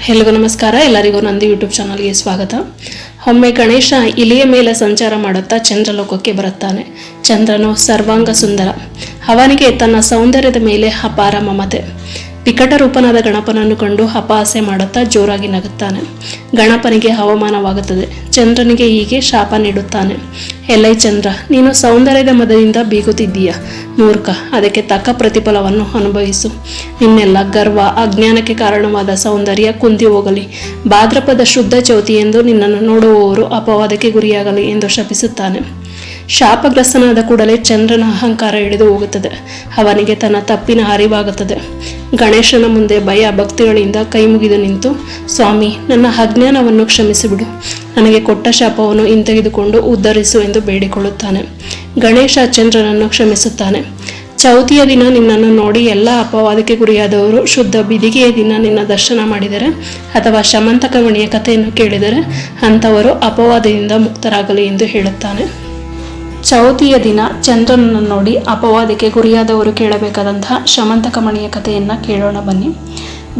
ಎಲ್ಲರಿಗೂ ನಮಸ್ಕಾರ. ಎಲ್ಲರಿಗೂ ನಂದು ಯೂಟ್ಯೂಬ್ ಚಾನಲ್ಗೆ ಸ್ವಾಗತ. ಒಮ್ಮೆ ಗಣೇಶ ಇಲಿಯ ಮೇಲೆ ಸಂಚಾರ ಮಾಡುತ್ತಾ ಚಂದ್ರಲೋಕಕ್ಕೆ ಬರುತ್ತಾನೆ. ಚಂದ್ರನು ಸರ್ವಾಂಗ ಸುಂದರ. ಅವನಿಗೆ ತನ್ನ ಸೌಂದರ್ಯದ ಮೇಲೆ ಅಪಾರ ಮಮತೆ. ವಿಕಟ ರೂಪನಾದ ಗಣಪನನ್ನು ಕಂಡು ಅಪಹಾಸ್ಯ ಮಾಡುತ್ತಾ ಜೋರಾಗಿ ನಗುತ್ತಾನೆ. ಗಣಪನಿಗೆ ಅವಮಾನವಾಗುತ್ತದೆ. ಚಂದ್ರನಿಗೆ ಹೀಗೆ ಶಾಪ ನೀಡುತ್ತಾನೆ. ಎಲ್ಲೈ ಚಂದ್ರ, ನೀನು ಸೌಂದರ್ಯದ ಮದದಿಂದ ಬೀಗುತ್ತಿದ್ದೀಯ. ಮೂರ್ಖ, ಅದಕ್ಕೆ ತಕ್ಕ ಪ್ರತಿಫಲವನ್ನು ಅನುಭವಿಸು. ನಿನ್ನೆಲ್ಲ ಗರ್ವ, ಅಜ್ಞಾನಕ್ಕೆ ಕಾರಣವಾದ ಸೌಂದರ್ಯ ಕುಂದಿ ಹೋಗಲಿ. ಭಾದ್ರಪದ ಶುದ್ಧ ಚೌತಿ ಎಂದು ನಿನ್ನನ್ನು ನೋಡುವವರು ಅಪವಾದಕ್ಕೆ ಗುರಿಯಾಗಲಿ ಎಂದು ಶಪಿಸುತ್ತಾನೆ. ಶಾಪಗ್ರಸ್ತನಾದ ಕೂಡಲೇ ಚಂದ್ರನ ಅಹಂಕಾರ ಹಿಡಿದು ಹೋಗುತ್ತದೆ. ಅವನಿಗೆ ತನ್ನ ತಪ್ಪಿನ ಅರಿವಾಗುತ್ತದೆ. ಗಣೇಶನ ಮುಂದೆ ಭಯ ಭಕ್ತಿಗಳಿಂದ ಕೈ ಮುಗಿದು ನಿಂತು, ಸ್ವಾಮಿ, ನನ್ನ ಅಜ್ಞಾನವನ್ನು ಕ್ಷಮಿಸಿಬಿಡು. ನನಗೆ ಕೊಟ್ಟ ಶಾಪವನ್ನು ಹಿಂತೆಗೆದುಕೊಂಡು ಉದ್ಧರಿಸು ಎಂದು ಬೇಡಿಕೊಳ್ಳುತ್ತಾನೆ. ಗಣೇಶ ಚಂದ್ರನನ್ನು ಕ್ಷಮಿಸುತ್ತಾನೆ. ಚೌತಿಯ ದಿನ ನಿನ್ನನ್ನು ನೋಡಿ ಎಲ್ಲ ಅಪವಾದಕ್ಕೆ ಗುರಿಯಾದವರು ಶುದ್ಧ ಬಿದಿಗೆಯ ದಿನ ನಿನ್ನ ದರ್ಶನ ಮಾಡಿದರೆ ಅಥವಾ ಶಮಂತಕ ಮಣಿಯ ಕಥೆಯನ್ನು ಕೇಳಿದರೆ ಅಂಥವರು ಅಪವಾದದಿಂದ ಮುಕ್ತರಾಗಲಿ ಎಂದು ಹೇಳುತ್ತಾನೆ. ಚೌತಿಯ ದಿನ ಚಂದ್ರನನ್ನು ನೋಡಿ ಅಪವಾದಕ್ಕೆ ಗುರಿಯಾದವರು ಕೇಳಬೇಕಾದಂತಹ ಶಮಂತಕ ಮಣಿಯ ಕಥೆಯನ್ನು ಕೇಳೋಣ ಬನ್ನಿ.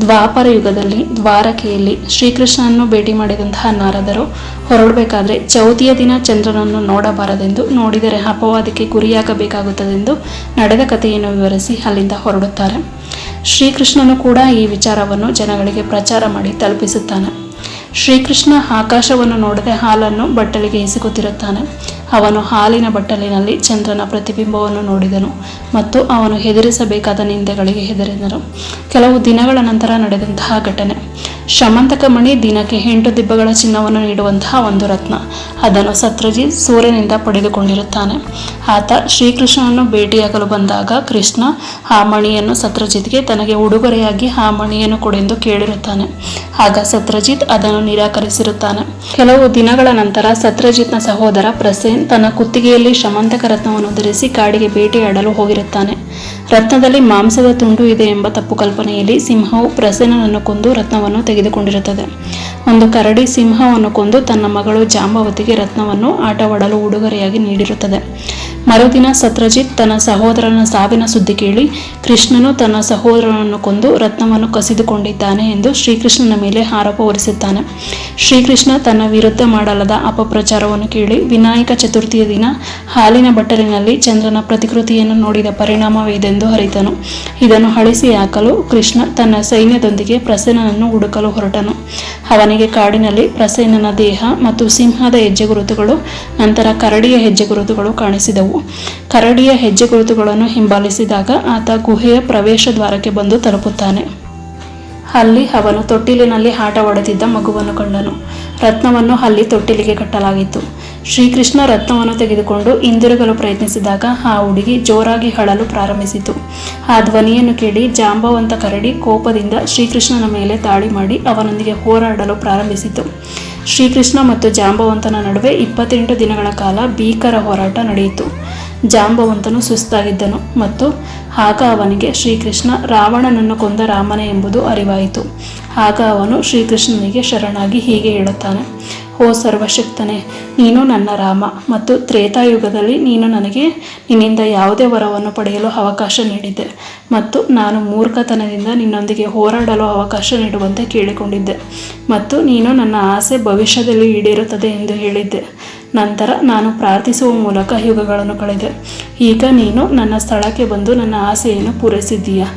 ದ್ವಾಪರ ಯುಗದಲ್ಲಿ ದ್ವಾರಕೆಯಲ್ಲಿ ಶ್ರೀಕೃಷ್ಣನನ್ನು ಭೇಟಿ ಮಾಡಿದಂತಹ ನಾರದರು ಹೊರಡಬೇಕಾದ್ರೆ ಚೌತಿಯ ದಿನ ಚಂದ್ರನನ್ನು ನೋಡಬಾರದೆಂದು, ನೋಡಿದರೆ ಅಪವಾದಕ್ಕೆ ಗುರಿಯಾಗಬೇಕಾಗುತ್ತದೆಂದು ನಡೆದ ಕಥೆಯನ್ನು ವಿವರಿಸಿ ಅಲ್ಲಿಂದ ಹೊರಡುತ್ತಾರೆ. ಶ್ರೀಕೃಷ್ಣನು ಕೂಡ ಈ ವಿಚಾರವನ್ನು ಜನಗಳಿಗೆ ಪ್ರಚಾರ ಮಾಡಿ ತಲುಪಿಸುತ್ತಾನೆ. ಶ್ರೀಕೃಷ್ಣ ಆಕಾಶವನ್ನು ನೋಡದೆ ಹಾಲನ್ನು ಬಟ್ಟಲಿಗೆ ಎಸೆಗುತ್ತಿರುತ್ತಾನೆ. ಅವನು ಹಾಲಿನ ಬಟ್ಟಲಿನಲ್ಲಿ ಚಂದ್ರನ ಪ್ರತಿಬಿಂಬವನ್ನು ನೋಡಿದನು ಮತ್ತು ಅವನು ಹೆದರಿಸಬೇಕಾದ ನಿಂದೆಗಳಿಗೆ ಹೆದರಿದನು. ಕೆಲವು ದಿನಗಳ ನಂತರ ನಡೆದಂತಹ ಘಟನೆ. ಶಮಂತಕ ಮಣಿ ದಿನಕ್ಕೆ 8 ದಿಬ್ಬಗಳ ಚಿನ್ನವನ್ನು ನೀಡುವಂತಹ ಒಂದು ರತ್ನ. ಅದನ್ನು ಸತ್ರಜಿತ್ ಸೂರ್ಯನಿಂದ ಪಡೆದುಕೊಂಡಿರುತ್ತಾನೆ. ಆತ ಶ್ರೀಕೃಷ್ಣನನ್ನು ಭೇಟಿಯಾಗಲು ಬಂದಾಗ ಕೃಷ್ಣ ಆ ಮಣಿಯನ್ನು ಸತ್ರಜಿತ್ಗೆ ತನಗೆ ಉಡುಗೊರೆಯಾಗಿ ಆ ಮಣಿಯನ್ನು ಕೊಡೆಂದು ಕೇಳಿರುತ್ತಾನೆ. ಆಗ ಸತ್ರಜಿತ್ ಅದನ್ನು ನಿರಾಕರಿಸಿರುತ್ತಾನೆ. ಕೆಲವು ದಿನಗಳ ನಂತರ ಸತ್ರಜಿತ್ನ ಸಹೋದರ ಪ್ರಸೇನ್ ತನ್ನ ಕುತ್ತಿಗೆಯಲ್ಲಿ ಶಮಂತಕ ರತ್ನವನ್ನು ಧರಿಸಿ ಕಾಡಿಗೆ ಬೇಟೆಯಾಡಲು ಹೋಗಿರುತ್ತಾನೆ. ರತ್ನದಲ್ಲಿ ಮಾಂಸದ ತುಂಡು ಇದೆ ಎಂಬ ತಪ್ಪು ಕಲ್ಪನೆಯಲ್ಲಿ ಸಿಂಹವು ಪ್ರಸೇನನನ್ನು ಕೊಂದು ರತ್ನವನ್ನು ತೆಗೆದುಕೊಂಡಿರುತ್ತದೆ. ಒಂದು ಕರಡಿ ಸಿಂಹವನ್ನು ಕೊಂದು ತನ್ನ ಮಗಳು ಜಾಂಬವತಿಗೆ ರತ್ನವನ್ನು ಆಟವಾಡಲು ಉಡುಗೊರೆಯಾಗಿ ನೀಡಿರುತ್ತದೆ. ಮರುದಿನ ಸತ್ರಜಿತ್ ತನ್ನ ಸಹೋದರನ ಸಾವಿನ ಸುದ್ದಿ ಕೇಳಿ ಕೃಷ್ಣನು ತನ್ನ ಸಹೋದರನನ್ನು ಕೊಂದು ರತ್ನವನ್ನು ಕಸಿದುಕೊಂಡಿದ್ದಾನೆ ಎಂದು ಶ್ರೀಕೃಷ್ಣನ ಮೇಲೆ ಆರೋಪ ಹೊರಿಸುತ್ತಾನೆ. ಶ್ರೀಕೃಷ್ಣ ತನ್ನ ವಿರುದ್ಧ ಮಾಡಲಾದ ಅಪಪ್ರಚಾರವನ್ನು ಕೇಳಿ ವಿನಾಯಕ ಚತುರ್ಥಿಯ ದಿನ ಹಾಲಿನ ಬಟ್ಟಲಿನಲ್ಲಿ ಚಂದ್ರನ ಪ್ರತಿಕೃತಿಯನ್ನು ನೋಡಿದ ಪರಿಣಾಮವಿದೆಂದು ಅರಿತನು. ಇದನ್ನು ಅಳಿಸಿ ಹಾಕಲು ಕೃಷ್ಣ ತನ್ನ ಸೈನ್ಯದೊಂದಿಗೆ ಪ್ರಸೇನನನ್ನು ಹುಡುಕಲು ಹೊರಟನು. ಅವನಿಗೆ ಕಾಡಿನಲ್ಲಿ ಪ್ರಸೇನನ ದೇಹ ಮತ್ತು ಸಿಂಹದ ಹೆಜ್ಜೆಗುರುತುಗಳು, ನಂತರ ಕರಡಿಯ ಹೆಜ್ಜೆಗುರುತುಗಳು ಕಾಣಿಸಿದವು. ಕರಡಿಯ ಹೆಜ್ಜೆಗುರುತುಗಳನ್ನು ಹಿಂಬಾಲಿಸಿದಾಗ ಆತ ಗುಹೆಯ ಪ್ರವೇಶ ದ್ವಾರಕ್ಕೆ ಬಂದು ತಲುಪುತ್ತಾನೆ. ಅಲ್ಲಿ ಅವನು ತೊಟ್ಟಿಲಿನಲ್ಲಿ ಆಟವಾಡುತ್ತಿದ್ದ ಮಗುವನ್ನು ಕಂಡನು. ರತ್ನವನ್ನು ಅಲ್ಲಿ ತೊಟ್ಟಿಲಿಗೆ ಕಟ್ಟಲಾಗಿತ್ತು. ಶ್ರೀಕೃಷ್ಣ ರತ್ನವನ್ನು ತೆಗೆದುಕೊಂಡು ಹಿಂದಿರುಗಲು ಪ್ರಯತ್ನಿಸಿದಾಗ ಆ ಹುಡುಗಿ ಜೋರಾಗಿ ಅಳಲು ಪ್ರಾರಂಭಿಸಿತು. ಆ ಧ್ವನಿಯನ್ನು ಕೇಳಿ ಜಾಂಬವಂತ ಕರಡಿ ಕೋಪದಿಂದ ಶ್ರೀಕೃಷ್ಣನ ಮೇಲೆ ದಾಳಿ ಮಾಡಿ ಅವನೊಂದಿಗೆ ಹೋರಾಡಲು ಪ್ರಾರಂಭಿಸಿತು. ಶ್ರೀಕೃಷ್ಣ ಮತ್ತು ಜಾಂಬವಂತನ ನಡುವೆ 28 ದಿನಗಳ ಕಾಲ ಭೀಕರ ಹೋರಾಟ ನಡೆಯಿತು. ಜಾಂಬವಂತನು ಸುಸ್ತಾಗಿದ್ದನು ಮತ್ತು ಆಗ ಅವನಿಗೆ ಶ್ರೀಕೃಷ್ಣ ರಾವಣನನ್ನು ಕೊಂದ ರಾಮನೇ ಎಂಬುದು ಅರಿವಾಯಿತು. ಆಗ ಅವನು ಶ್ರೀಕೃಷ್ಣನಿಗೆ ಶರಣಾಗಿ ಹೀಗೆ ಹೇಳುತ್ತಾನೆ: ಓ ಸರ್ವಶಕ್ತನೇ, ನೀನು ನನ್ನ ರಾಮ ಮತ್ತು ತ್ರೇತಾಯುಗದಲ್ಲಿ ನೀನು ನನಗೆ ನಿನ್ನಿಂದ ಯಾವುದೇ ವರವನ್ನು ಪಡೆಯಲು ಅವಕಾಶ ನೀಡಿದ್ದೆ ಮತ್ತು ನಾನು ಮೂರ್ಖತನದಿಂದ ನಿನ್ನೊಂದಿಗೆ ಹೋರಾಡಲು ಅವಕಾಶ ನೀಡುವಂತೆ ಕೇಳಿಕೊಂಡಿದ್ದೆ ಮತ್ತು ನೀನು ನನ್ನ ಆಸೆ ಭವಿಷ್ಯದಲ್ಲಿ ಈಡೇರುತ್ತದೆ ಎಂದು ಹೇಳಿದ್ದೆ. ನಂತರ ನಾನು ಪ್ರಾರ್ಥಿಸುವ ಮೂಲಕ ಯುಗಗಳನ್ನು ಕಳೆದೆ. ಈಗ ನೀನು ನನ್ನ ಸ್ಥಳಕ್ಕೆ ಬಂದು ನನ್ನ ಆಸೆಯನ್ನು ಪೂರೈಸಿದ್ದೀಯಾ.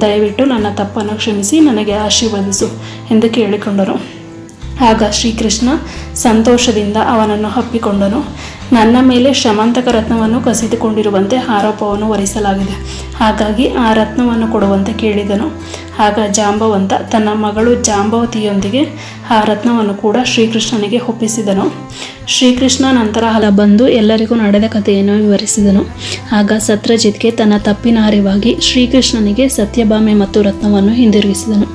ದಯವಿಟ್ಟು ನನ್ನ ತಪ್ಪನ್ನು ಕ್ಷಮಿಸಿ ನನಗೆ ಆಶೀರ್ವದಿಸು ಎಂದು ಕೇಳಿಕೊಂಡನು. ಆಗ ಶ್ರೀಕೃಷ್ಣ ಸಂತೋಷದಿಂದ ಅವನನ್ನು ಅಪ್ಪಿಕೊಂಡನು. ನನ್ನ ಮೇಲೆ ಶಮಂತಕ ರತ್ನವನ್ನು ಕಸಿದುಕೊಂಡಿರುವಂತೆ ಆರೋಪವನ್ನು ಹೊರಿಸಲಾಗಿದೆ, ಹಾಗಾಗಿ ಆ ರತ್ನವನ್ನು ಕೊಡುವಂತೆ ಕೇಳಿದನು. ಆಗ ಜಾಂಬವಂತ ತನ್ನ ಮಗಳು ಜಾಂಬವತಿಯೊಂದಿಗೆ ಆ ರತ್ನವನ್ನು ಕೂಡ ಶ್ರೀಕೃಷ್ಣನಿಗೆ ಒಪ್ಪಿಸಿದನು. ಶ್ರೀಕೃಷ್ಣ ನಂತರ ಬಂದು ಎಲ್ಲರಿಗೂ ನಡೆದ ಕಥೆಯನ್ನು ವಿವರಿಸಿದನು. ಆಗ ಸತ್ರಜಿತ್ಗೆ ತನ್ನ ತಪ್ಪಿನ ಅರಿವಾಗಿ ಶ್ರೀಕೃಷ್ಣನಿಗೆ ಸತ್ಯಭಾಮೆ ಮತ್ತು ರತ್ನವನ್ನು ಹಿಂದಿರುಗಿಸಿದನು.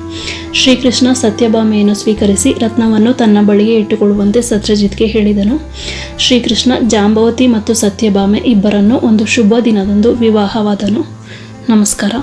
ಶ್ರೀಕೃಷ್ಣ ಸತ್ಯಭಾಮೆಯನ್ನು ಸ್ವೀಕರಿಸಿ ರತ್ನವನ್ನು ತನ್ನ ಬಳಿಗೆ ಇಟ್ಟುಕೊಳ್ಳುವಂತೆ ಸತ್ರಜಿತ್ಗೆ ಹೇಳಿದನು. ಶ್ರೀಕೃಷ್ಣ ಜಾಂಬವತಿ ಮತ್ತು ಸತ್ಯಭಾಮೆ ಇಬ್ಬರನ್ನು ಒಂದು ಶುಭ ದಿನದಂದು ವಿವಾಹವಾದನು. ನಮಸ್ಕಾರ.